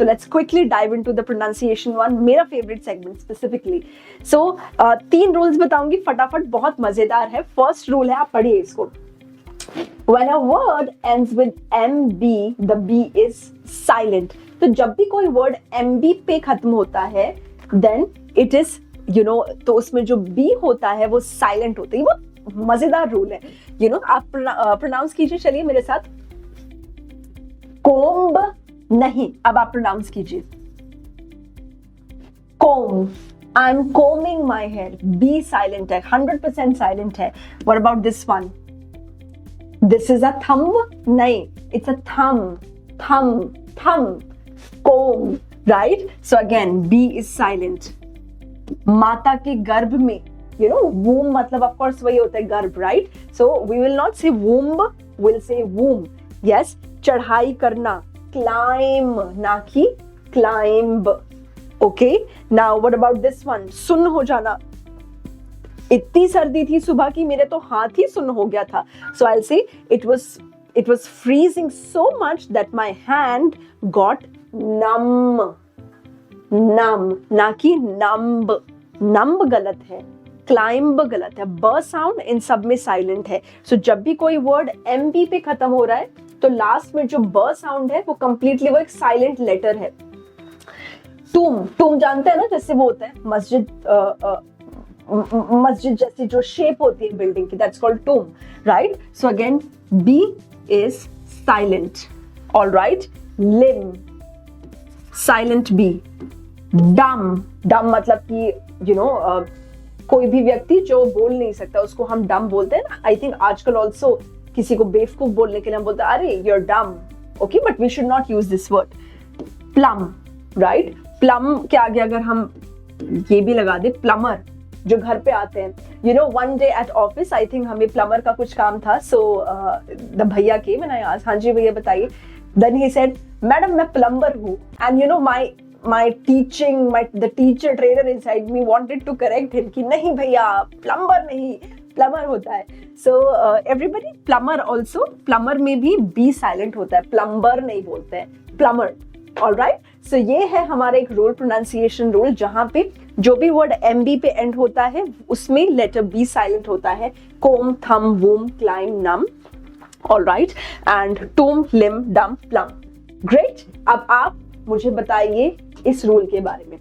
So let's quickly dive into the pronunciation one, मेरा favorite segment specifically. So 3 rules बताऊंगी फटाफट, बहुत मजेदार है. First rule है, आप पढ़िए इसको. When a word ends with MB, the B is silent. तो जब भी कोई word MB पे खत्म होता है, then it is, you know, तो उसमें जो B होता है वो silent होता है. वो मजेदार रूल है. You know, आप प्रोनाउंस कीजिए, चलिए मेरे साथ. कोम्ब नहीं, अब आप प्रोनाउंस कीजिए. Comb. I am combing my hair. B silent है, 100% साइलेंट है. What about this one? This is a thumb. नहीं, it's a thumb. Thumb, thumb. Comb, right? So again B is silent. माता के गर्भ में, you know, womb मतलब of course वही होता है गर्भ, right? So we will not say womb, we'll say womb. Yes, चढ़ाई करना, climb ना कि climb. Okay, now what about this one? सुन्न हो जाना. इतनी सर्दी थी सुबह की, मेरे तो हाथ ही सुन्न हो गया था. So I'll say it was freezing so much that my hand got numb. Numb ना कि numb. Numb गलत है, क्लाइंब गलत है. ब साउंड इन सब में साइलेंट है. सो जब भी कोई वर्ड एमबी पे खत्म हो रहा है तो लास्ट में जो ब साउंड है वो कंप्लीटली वो एक साइलेंट लेटर है. टूम. टूम जानते हैं ना, जैसे वो होता है मस्जिद, मस्जिद जैसी जो शेप होती है बिल्डिंग की, that's called tomb, right? So again B is silent. Alright. Limb, silent B. Dumb. Dumb मतलब कि यू नो कोई भी व्यक्ति जो बोल नहीं सकता उसको हम डम बोलते हैं ना. आई थिंक आजकल ऑल्सो किसी को बेवकूफ बोलने के लिए हम बोलते हैं अरे you are dumb. Okay, but we should not use this word. Plum, right? Plum के आगे अगर हम ये भी लगा दे, प्लमर, जो घर पे आते हैं. You know, one day at office I think हमें प्लमर का कुछ काम था. सो द भैया के, मैंने आज, हाँ जी भैया बताइए. देन ही सेड, मैडम मैं प्लम्बर हूँ. And you know my the teacher trainer inside me wanted to correct him कि नहीं भैया, plumber नहीं, plumber होता है. So everybody, plumber also, plumber में भी B silent होता है, plumber नहीं बोलते हैं, plumber. All right? So ये है हमारा एक रूल, pronunciation rule, जहाँ पे जो भी वर्ड MB पे एंड होता है उसमें लेटर B साइलेंट होता है. comb, thumb, womb, climb, numb. All right? And tomb, limb, dumb, plum. Great. अब आप मुझे बताइए इस रूल के बारे में.